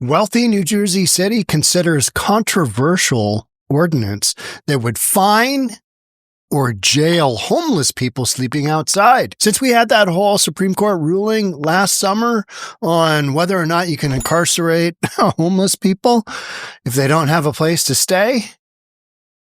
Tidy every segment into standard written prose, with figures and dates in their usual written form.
Wealthy New Jersey City considers controversial ordinance that would fine or jail homeless people sleeping outside. Since we had that whole Supreme Court ruling last summer on whether or not you can incarcerate homeless people if they don't have a place to stay,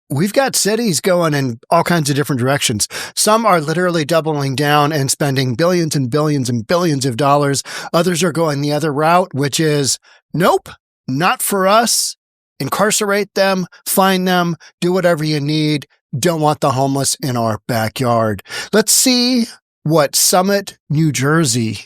we've got cities going in all kinds of different directions. Some are literally doubling down and spending billions and billions and billions of dollars. Others are going the other route, which is, nope, not for us. Incarcerate them, fine them, do whatever you need. Don't want the homeless in our backyard. Let's see what Summit, New Jersey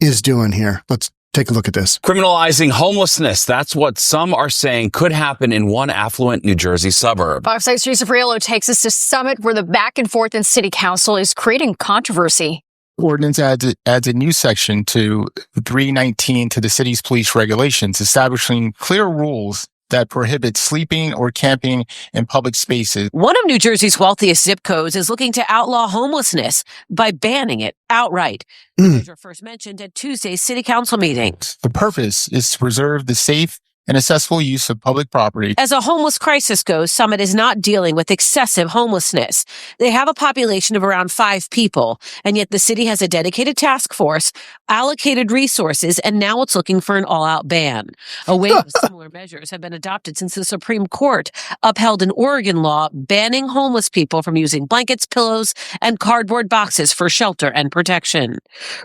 is doing here. Let's take a look at this. Criminalizing homelessness. That's what some are saying could happen in one affluent New Jersey suburb. Fox 6's Teresa Friolo takes us to Summit, where the back and forth in city council is creating controversy. Ordinance adds a new section to 319 to the city's police regulations, establishing clear rules that prohibit sleeping or camping in public spaces. One of New Jersey's wealthiest zip codes is looking to outlaw homelessness by banning it outright. The measure first mentioned at Tuesday's city council meeting. The purpose is to preserve the safe and accessible use of public property. As a homeless crisis goes, Summit is not dealing with excessive homelessness. They have a population of around 5 people, and yet the city has a dedicated task force, allocated resources, and now it's looking for an all-out ban. A wave of similar measures have been adopted since the Supreme Court upheld an Oregon law banning homeless people from using blankets, pillows, and cardboard boxes for shelter and protection.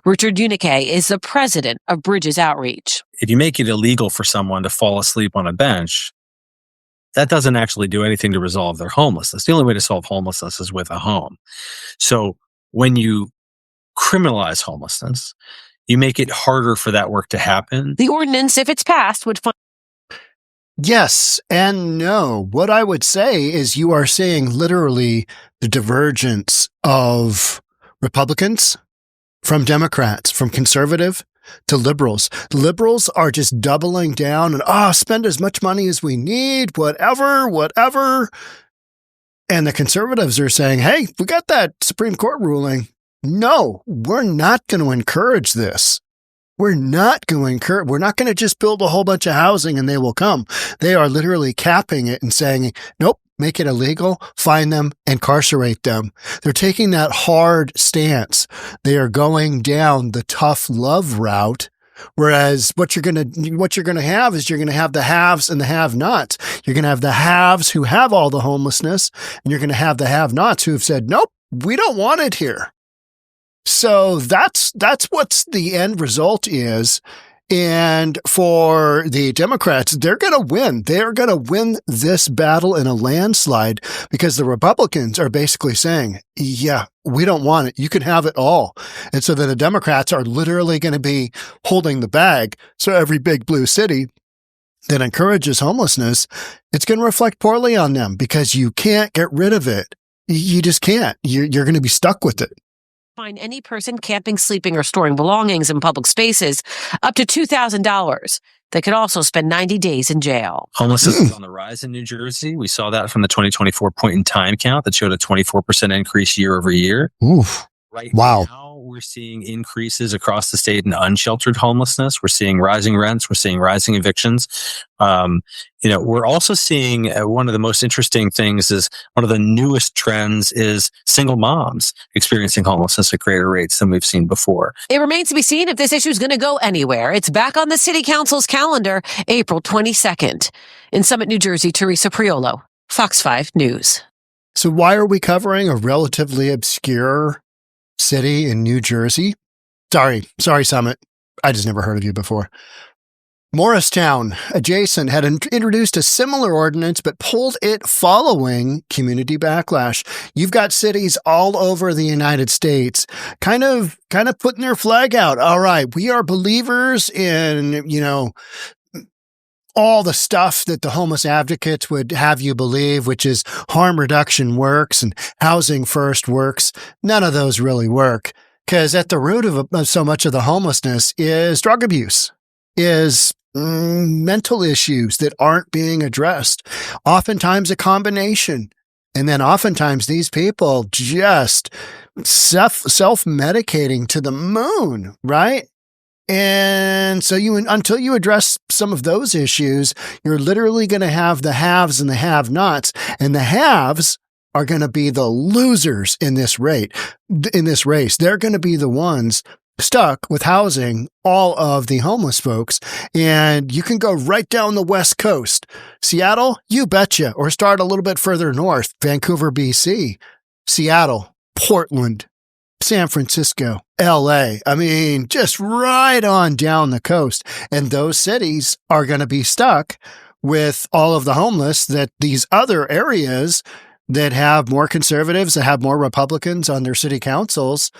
Richard Unique is the president of Bridges Outreach. If you make it illegal for someone to fall asleep on a bench, that doesn't actually do anything to resolve their homelessness. The only way to solve homelessness is with a home. So when you criminalize homelessness, you make it harder for that work to happen. The ordinance, if it's passed, would Yes and no. What I would say is you are seeing literally the divergence of Republicans from Democrats, from conservative to liberals. The liberals are just doubling down and, spend as much money as we need, whatever. And the conservatives are saying, hey, we got that Supreme Court ruling. No, we're not going to encourage this. We're not going to just build a whole bunch of housing and they will come. They are literally capping it and saying, nope, make it illegal, fine them, incarcerate them. They're taking that hard stance. They are going down the tough love route. Whereas what you're going to have is you're going to have the haves and the have-nots. You're going to have the haves who have all the homelessness, and you're going to have the have-nots who have said, nope, we don't want it here. So that's what the end result is. And for the Democrats, they're going to win. They're going to win this battle in a landslide because the Republicans are basically saying, yeah, we don't want it. You can have it all. And so then the Democrats are literally going to be holding the bag. So every big blue city that encourages homelessness, it's going to reflect poorly on them because you can't get rid of it. You just can't. You're going to be stuck with it. Fine any person camping, sleeping, or storing belongings in public spaces up to $2,000. They could also spend 90 days in jail. Homelessness is on the rise in New Jersey. We saw that from the 2024 point in time count that showed a 24% increase year over year. Oof. Right wow. Now, we're seeing increases across the state in unsheltered homelessness. We're seeing rising rents. We're seeing rising evictions. We're also seeing one of the most interesting things is one of the newest trends is single moms experiencing homelessness at greater rates than we've seen before. It remains to be seen if this issue is going to go anywhere. It's back on the city council's calendar, April 22nd. In Summit, New Jersey, Teresa Friolo, Fox 5 News. So why are we covering a relatively obscure city in New Jersey? Sorry, Summit. I just never heard of you before. Morristown, adjacent, had introduced a similar ordinance, but pulled it following community backlash. You've got cities all over the United States kind of putting their flag out. All right, we are believers in, all the stuff that the homeless advocates would have you believe, which is harm reduction works and housing first works. None of those really work because at the root of so much of the homelessness is drug abuse, is mental issues that aren't being addressed. Oftentimes a combination. And then oftentimes these people just self-medicating to the moon, right? And so until you address some of those issues, you're literally going to have the haves and the have-nots, and the haves are going to be the losers in this race. They're going to be the ones stuck with housing all of the homeless folks. And you can go right down the West Coast. Seattle, you betcha, or start a little bit further north, Vancouver, BC, Seattle, Portland, San Francisco, LA. I mean, just right on down the coast. And those cities are going to be stuck with all of the homeless that these other areas that have more conservatives, that have more Republicans on their city councils.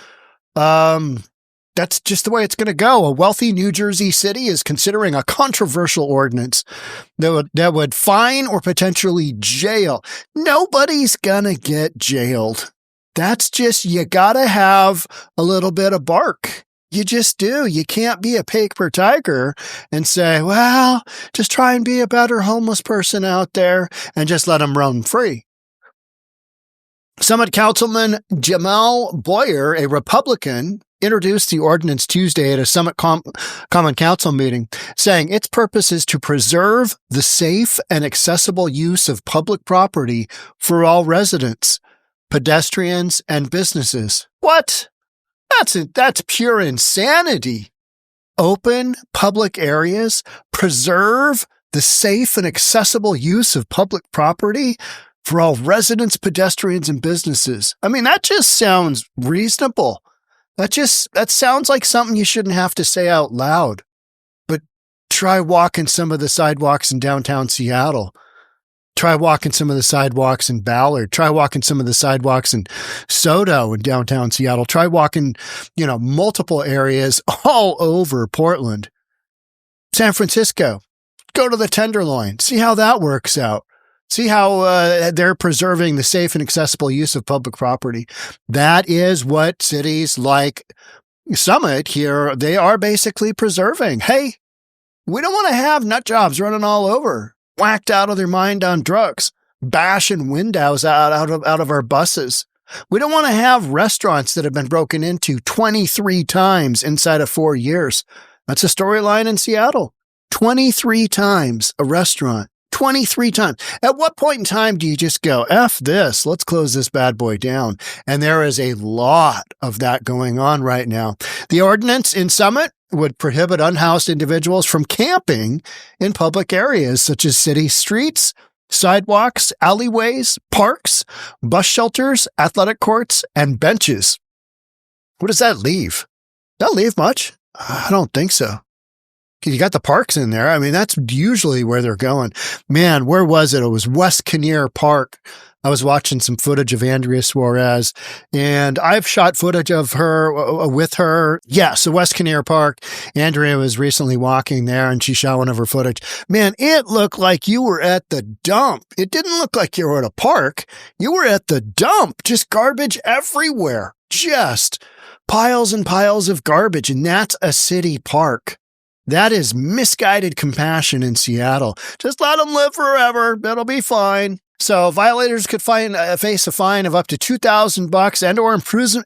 That's just the way it's going to go. A wealthy New Jersey city is considering a controversial ordinance that would fine or potentially jail. Nobody's going to get jailed. That's just, you got to have a little bit of bark. You just do. You can't be a paper tiger and say, well, just try and be a better homeless person out there and just let them roam free. Summit Councilman Jamal Boyer, a Republican, introduced the ordinance Tuesday at a Summit Common Council meeting, saying its purpose is to preserve the safe and accessible use of public property for all residents, pedestrians, and businesses. What? That's pure insanity. Open public areas, preserve the safe and accessible use of public property for all residents, pedestrians, and businesses. I mean, that just sounds reasonable. That sounds like something you shouldn't have to say out loud. But try walking some of the sidewalks in downtown Seattle. Try walking some of the sidewalks in Ballard. Try walking some of the sidewalks in Soto in downtown Seattle. Try walking, multiple areas all over Portland. San Francisco. Go to the Tenderloin. See how that works out. See how they're preserving the safe and accessible use of public property. That is what cities like Summit here, they are basically preserving. Hey, we don't want to have nut jobs running all over, whacked out of their mind on drugs, bashing windows out of our buses. We don't want to have restaurants that have been broken into 23 times inside of 4 years. That's a storyline in Seattle. 23 times a restaurant. 23 times. At what point in time do you just go, F this, let's close this bad boy down? And there is a lot of that going on right now. The ordinance in Summit would prohibit unhoused individuals from camping in public areas such as city streets, sidewalks, alleyways, parks, bus shelters, athletic courts, and benches. What does that leave? Does that leave much? I don't think so. You got the parks in there. I mean, that's usually where they're going. Man, where was it? It was West Kinnear Park. I was watching some footage of Andrea Suarez, and I've shot footage of her with her. Yeah, so West Kinnear Park. Andrea was recently walking there, and she shot one of her footage. Man, it looked like you were at the dump. It didn't look like you were at a park. You were at the dump. Just garbage everywhere. Just piles and piles of garbage, and that's a city park. That is misguided compassion in Seattle. Just let them live forever. It'll be fine. So violators could face a fine of up to $2,000 and/or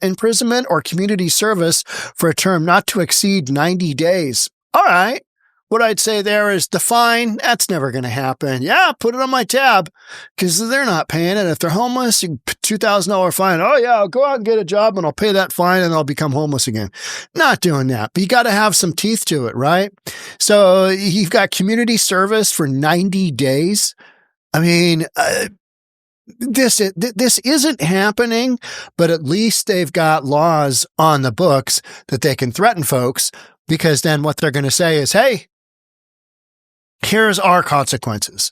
imprisonment or community service for a term not to exceed 90 days. All right. What I'd say there is the fine, that's never going to happen. Yeah, put it on my tab because they're not paying it. If they're homeless, $2,000 fine. Oh, yeah, I'll go out and get a job and I'll pay that fine and I'll become homeless again. Not doing that. But you got to have some teeth to it, right? So you've got community service for 90 days. I mean, this isn't happening, but at least they've got laws on the books that they can threaten folks, because then what they're going to say is, hey, here's our consequences.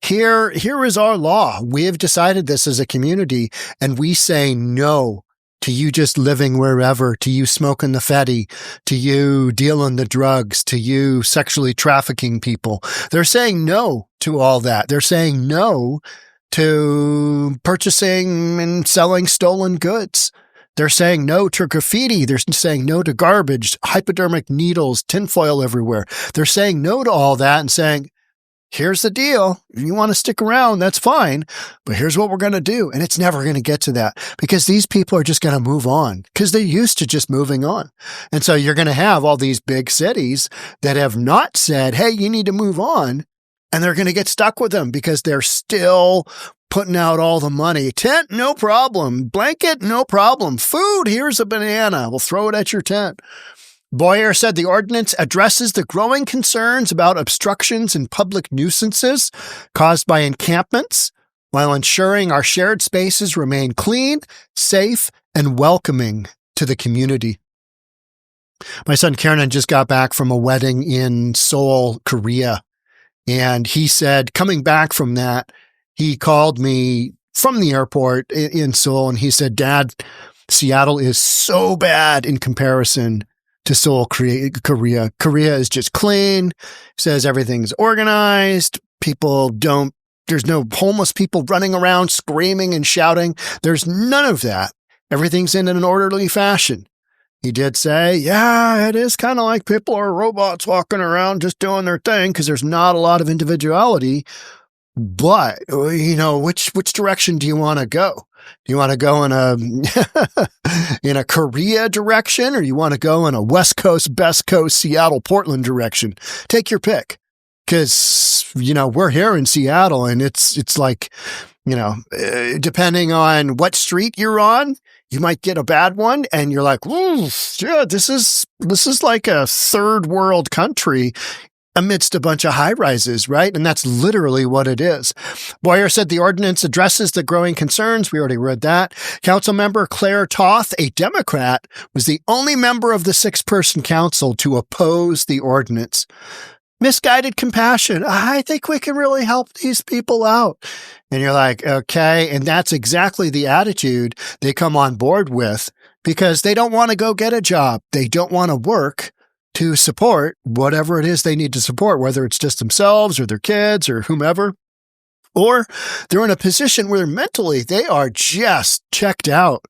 Here is our law. We have decided this as a community, and we say no to you just living wherever, to you smoking the fetty, to you dealing the drugs, to you sexually trafficking people. They're saying no to all that. They're saying no to purchasing and selling stolen goods. They're saying no to graffiti. They're saying no to garbage, hypodermic needles, tinfoil everywhere. They're saying no to all that and saying, here's the deal. If you want to stick around, that's fine. But here's what we're going to do. And it's never going to get to that because these people are just going to move on because they're used to just moving on. And so you're going to have all these big cities that have not said, hey, you need to move on. And they're going to get stuck with them because they're still putting out all the money. Tent, no problem. Blanket, no problem. Food, here's a banana. We'll throw it at your tent. Boyer said the ordinance addresses the growing concerns about obstructions and public nuisances caused by encampments while ensuring our shared spaces remain clean, safe, and welcoming to the community. My son Kiernan just got back from a wedding in Seoul, Korea. And he said, coming back from that, he called me from the airport in Seoul and he said, Dad, Seattle is so bad in comparison to Seoul, Korea. Korea is just clean, says everything's organized. There's no homeless people running around screaming and shouting. There's none of that. Everything's in an orderly fashion. He did say, yeah, it is kind of like people are robots walking around just doing their thing because there's not a lot of individuality. But, which direction do you want to go? Do you want to go in a Korea direction or you want to go in a West Coast, Best Coast, Seattle, Portland direction? Take your pick. Because, we're here in Seattle and it's like, depending on what street you're on, you might get a bad one and you're like, yeah, this is like a third world country amidst a bunch of high rises, right? And that's literally what it is. Boyer said the ordinance addresses the growing concerns. We already read that. Councilmember Claire Toth, a Democrat, was the only member of the 6-person council to oppose the ordinance. Misguided compassion. I think we can really help these people out. And you're like, okay. And that's exactly the attitude they come on board with because they don't want to go get a job. They don't want to work to support whatever it is they need to support, whether it's just themselves or their kids or whomever. Or they're in a position where mentally they are just checked out.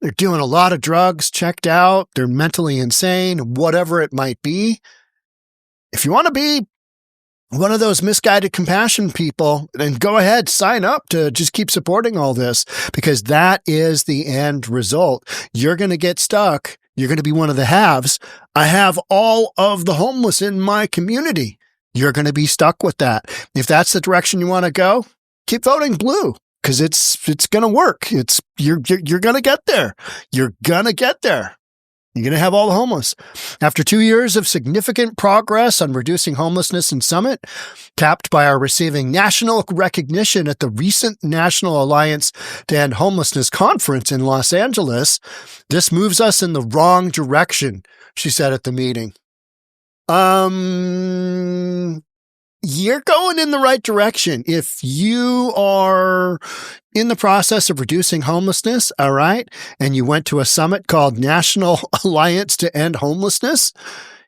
They're doing a lot of drugs, checked out. They're mentally insane, whatever it might be. If you want to be one of those misguided compassion people, then go ahead, sign up to just keep supporting all this because that is the end result. You're going to get stuck. You're going to be one of the haves. I have all of the homeless in my community. You're going to be stuck with that. If that's the direction you want to go, keep voting blue because it's going to work. You're going to get there. You're going to get there. You're going to have all the homeless. After 2 years of significant progress on reducing homelessness in Summit, capped by our receiving national recognition at the recent National Alliance to End Homelessness Conference in Los Angeles, this moves us in the wrong direction, she said at the meeting. You're going in the right direction. If you are in the process of reducing homelessness, all right, and you went to a summit called National Alliance to End Homelessness,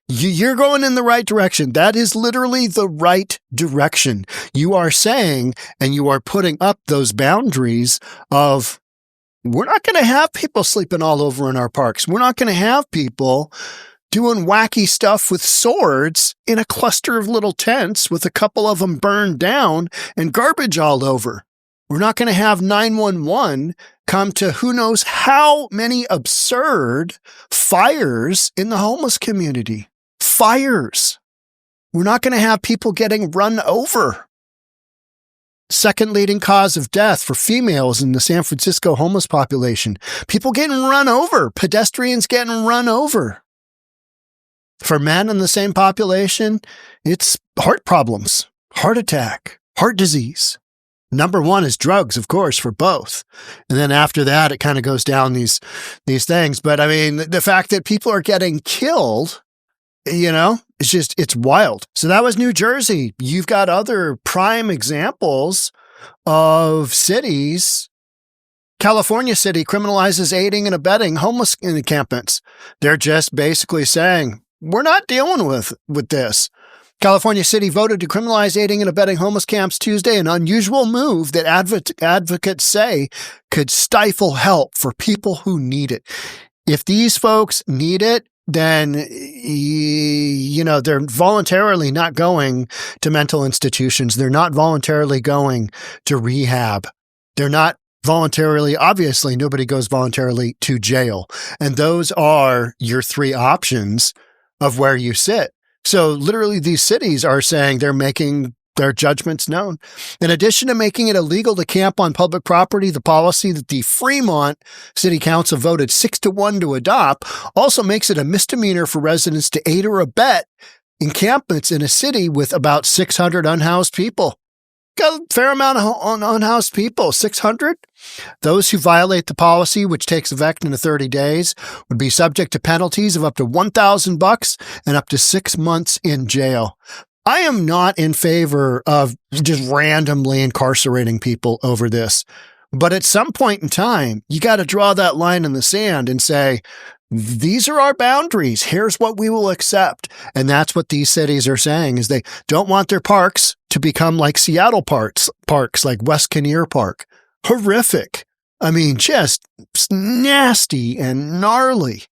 you're going in the right direction. That is literally the right direction. You are saying, and you are putting up those boundaries of, we're not going to have people sleeping all over in our parks. We're not going to have people doing wacky stuff with swords in a cluster of little tents with a couple of them burned down and garbage all over. We're not going to have 911 come to who knows how many absurd fires in the homeless community. Fires. We're not going to have people getting run over. Second leading cause of death for females in the San Francisco homeless population. People getting run over. Pedestrians getting run over. For men in the same population, it's heart problems, heart attack, heart disease. Number one is drugs, of course, for both. And then after that, it kind of goes down these things. But I mean, the fact that people are getting killed, it's wild. So that was New Jersey. You've got other prime examples of cities. California City criminalizes aiding and abetting homeless encampments. They're just basically saying, we're not dealing with this. California City voted to criminalize aiding and abetting homeless camps Tuesday, an unusual move that advocates say could stifle help for people who need it. If these folks need it, then, they're voluntarily not going to mental institutions. They're not voluntarily going to rehab. They're not voluntarily, obviously, nobody goes voluntarily to jail. And those are your three options of where you sit. So literally these cities are saying they're making their judgments known. In addition to making it illegal to camp on public property, the policy that the Fremont City Council voted 6-1 to adopt also makes it a misdemeanor for residents to aid or abet encampments in a city with about 600 unhoused people. Got a fair amount of unhoused people, 600. Those who violate the policy, which takes effect in 30 days, would be subject to penalties of up to $1,000 and up to 6 months in jail. I am not in favor of just randomly incarcerating people over this. But at some point in time, you got to draw that line in the sand and say, these are our boundaries. Here's what we will accept. And that's what these cities are saying is they don't want their parks to become like Seattle parks like West Kinnear Park. Horrific. I mean, just nasty and gnarly.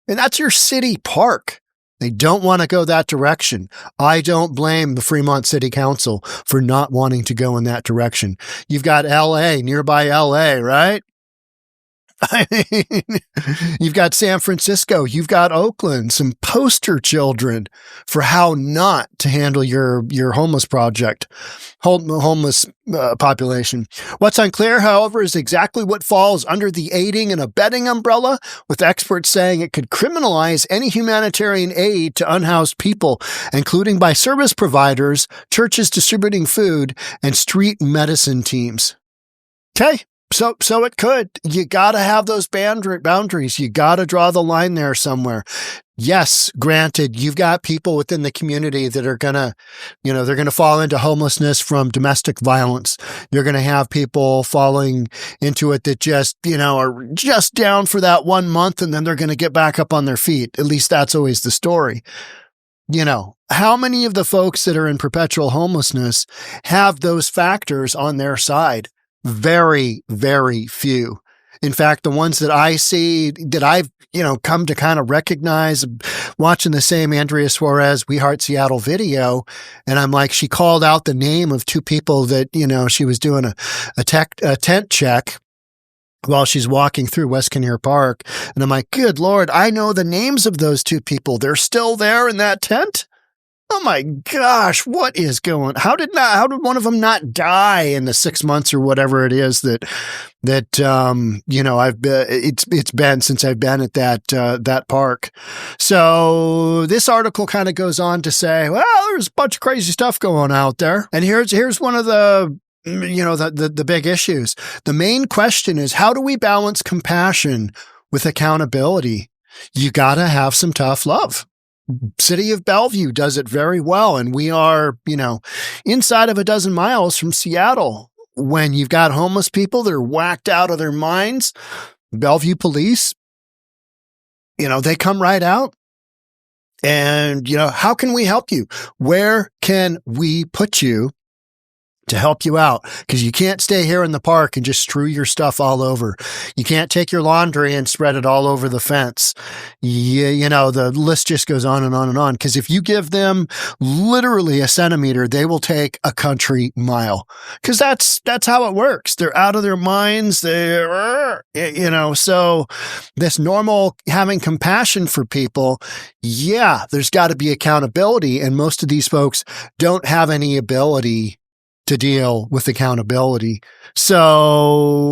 And that's your city park. They don't want to go that direction. I don't blame the Fremont City Council for not wanting to go in that direction. You've got LA, nearby LA, right? I mean, you've got San Francisco, you've got Oakland, some poster children for how not to handle your homeless population. What's unclear, however, is exactly what falls under the aiding and abetting umbrella, with experts saying it could criminalize any humanitarian aid to unhoused people, including by service providers, churches distributing food, and street medicine teams. Okay. So it could. You got to have those boundaries. You got to draw the line there somewhere. Yes, granted, you've got people within the community that are going to, they're going to fall into homelessness from domestic violence. You're going to have people falling into it that just, are just down for that 1 month and then they're going to get back up on their feet. At least that's always the story. How many of the folks that are in perpetual homelessness have those factors on their side? Very, very few. In fact, the ones that I see that I've, come to kind of recognize watching the same Andrea Suarez We Heart Seattle video. And I'm like, she called out the name of two people that, she was doing a tent check while she's walking through West Kinnear Park. And I'm like, good Lord, I know the names of those two people. They're still there in that tent. Oh my gosh, what is going? How did one of them not die in the 6 months or whatever it is that I've been, it's been since I've been at that park. So this article kind of goes on to say, well, there's a bunch of crazy stuff going out there. And here's one of the big issues. The main question is, how do we balance compassion with accountability? You got to have some tough love. City of Bellevue does it very well. And we are, inside of a dozen miles from Seattle. When you've got homeless people that are whacked out of their minds, Bellevue police, they come right out. And, how can we help you? Where can we put you to help you out? Because you can't stay here in the park and just strew your stuff all over. You can't take your laundry and spread it all over the fence. The list just goes on and on and on. Because if you give them literally a centimeter, they will take a country mile. Because that's how it works. They're out of their minds. So this normal having compassion for people, there's got to be accountability. And most of these folks don't have any ability to deal with accountability. So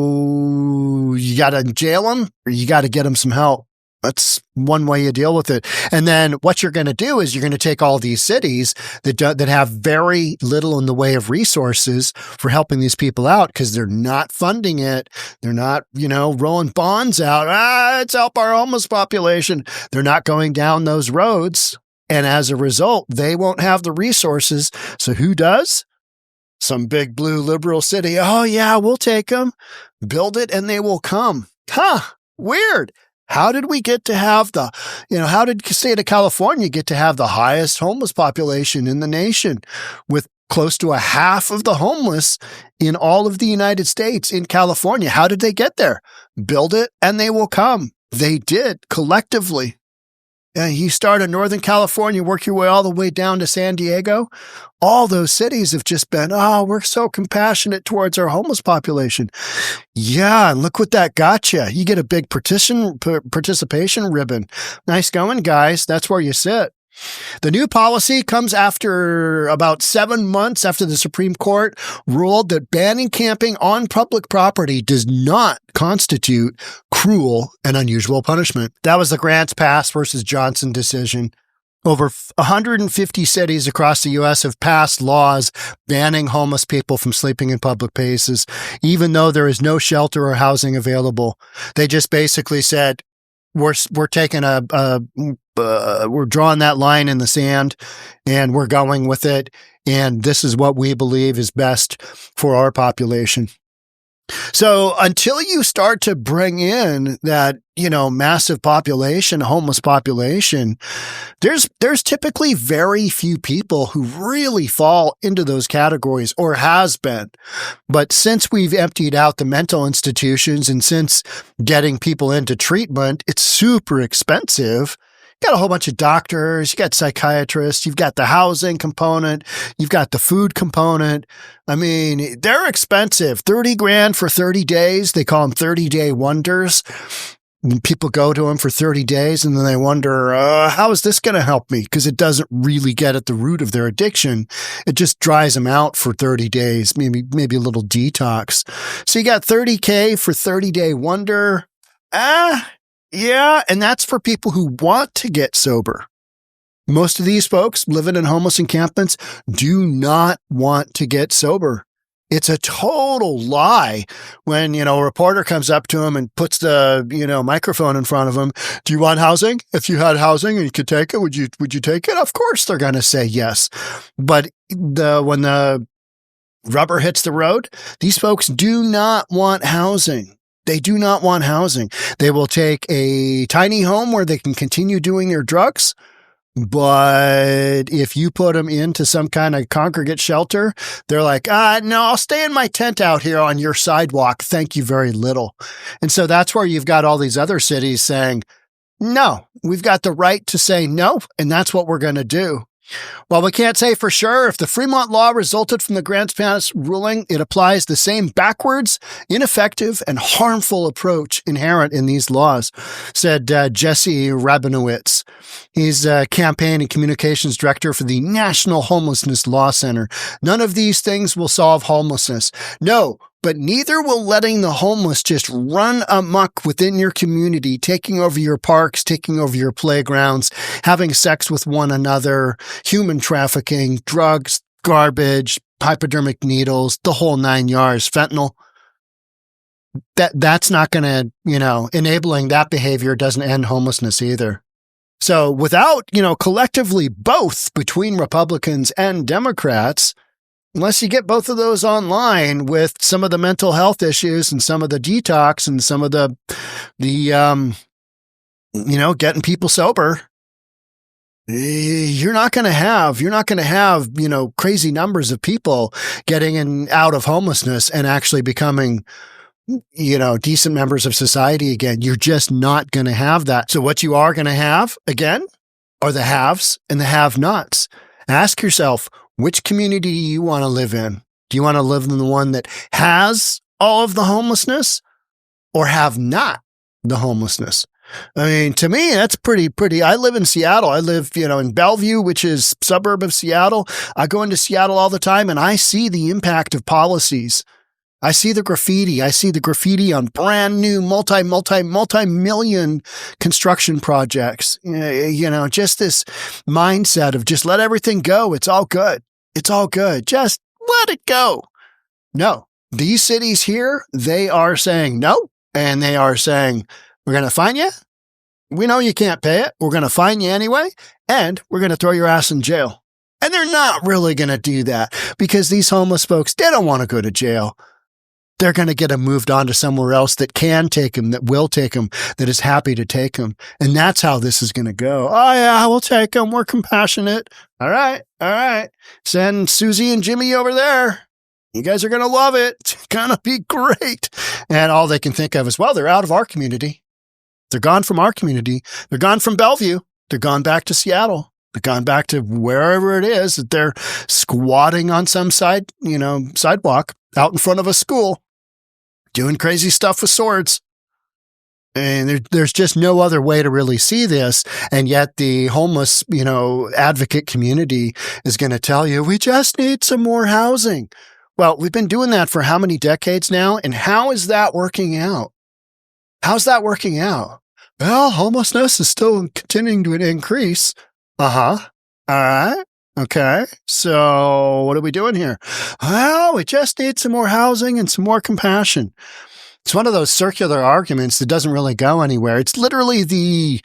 you got to jail them or you got to get them some help. That's one way you deal with it. And then what you're going to do is you're going to take all these cities that have very little in the way of resources for helping these people out because they're not funding it. They're not, rolling bonds out. Let's help our homeless population. They're not going down those roads. And as a result, they won't have the resources. So who does? Some big blue liberal city. Oh, yeah, we'll take them. Build it and they will come. Weird. How did we get to have how did the state of California get to have the highest homeless population in the nation with close to a half of the homeless in all of the United States in California? How did they get there? Build it and they will come. They did collectively. You start in Northern California, work your way all the way down to San Diego. All those cities have just been, oh, we're so compassionate towards our homeless population. Yeah, and look what that got you. You get a big participation ribbon. Nice going, guys. That's where you sit. The new policy comes after about 7 months after the Supreme Court ruled that banning camping on public property does not constitute cruel and unusual punishment. That was the Grants Pass versus Johnson decision. Over 150 cities across the U.S. have passed laws banning homeless people from sleeping in public places, even though there is no shelter or housing available. They just basically said, we're taking we're drawing that line in the sand and we're going with it. And this is what we believe is best for our population. So until you start to bring in that, massive population, homeless population, there's typically very few people who really fall into those categories, or has been. But since we've emptied out the mental institutions and since getting people into treatment, it's super expensive. You got a whole bunch of doctors, you got psychiatrists, you've got the housing component, you've got the food component. I mean, they're expensive. $30,000 for 30 days. They call them 30-day wonders. And people go to them for 30 days and then they wonder, how is this going to help me? Because it doesn't really get at the root of their addiction. It just dries them out for 30 days, maybe a little detox. So you got $30K for 30-day wonder. Yeah, and that's for people who want to get sober. Most of these folks living in homeless encampments do not want to get sober. It's a total lie when, a reporter comes up to them and puts the, microphone in front of them. Do you want housing? If you had housing and you could take it, would you take it? Of course they're going to say yes. But when the rubber hits the road, these folks do not want housing. They do not want housing. They will take a tiny home where they can continue doing their drugs. But if you put them into some kind of congregate shelter, they're like, no, I'll stay in my tent out here on your sidewalk. Thank you very little. And so that's where you've got all these other cities saying, no, we've got the right to say no. And that's what we're going to do. While we can't say for sure if the Fremont law resulted from the Grants Pass ruling, it applies the same backwards, ineffective, and harmful approach inherent in these laws, said Jesse Rabinowitz. He's campaign and communications director for the National Homelessness Law Center. None of these things will solve homelessness. No, but neither will letting the homeless just run amok within your community, taking over your parks, taking over your playgrounds, having sex with one another, human trafficking, drugs, garbage, hypodermic needles, the whole 9 yards, fentanyl. That's not going to, enabling that behavior doesn't end homelessness either. So without, collectively both between Republicans and Democrats, unless you get both of those online with some of the mental health issues and some of the detox and some of the getting people sober, you're not going to have, crazy numbers of people getting out of homelessness and actually becoming, decent members of society again. You're just not going to have that. So what you are going to have again are the haves and the have-nots. Ask yourself, which community do you want to live in? Do you want to live in the one that has all of the homelessness or have not the homelessness? I mean, to me, that's pretty. I live in Seattle. I live, in Bellevue, which is a suburb of Seattle. I go into Seattle all the time and I see the impact of policies. I see the graffiti. I see the graffiti on brand new multi-million construction projects. Just this mindset of just let everything go. It's all good. It's all good. Just let it go. No, these cities here, they are saying no. And they are saying, we're going to fine you. We know you can't pay it. We're going to fine you anyway. And we're going to throw your ass in jail. And they're not really going to do that because these homeless folks, they don't want to go to jail. They're going to get them moved on to somewhere else that can take them, that will take them, that is happy to take them. And that's how this is going to go. Oh, yeah, we'll take them. We're compassionate. All right. Send Susie and Jimmy over there. You guys are going to love it. It's going to be great. And all they can think of is, well, they're out of our community. They're gone from our community. They're gone from Bellevue. They're gone back to Seattle. They're gone back to wherever it is that they're squatting on some sidewalk out in front of a school, doing crazy stuff with swords. And there's just no other way to really see this. And yet the homeless, advocate community is going to tell you, we just need some more housing. Well, we've been doing that for how many decades now? And how is that working out? How's that working out? Well, homelessness is still continuing to increase. Uh-huh. All right. Okay. So what are we doing here? Well, we just need some more housing and some more compassion. It's one of those circular arguments that doesn't really go anywhere. It's literally the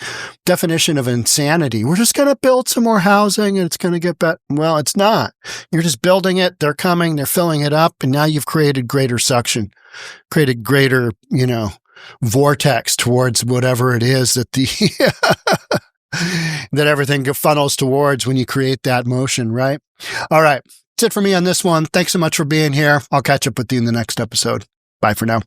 definition of insanity. We're just going to build some more housing and it's going to get better. Well, it's not. You're just building it. They're coming. They're filling it up. And now you've created greater suction, created greater, vortex towards whatever it is that that everything funnels towards when you create that motion, right? All right. That's it for me on this one. Thanks so much for being here. I'll catch up with you in the next episode. Bye for now.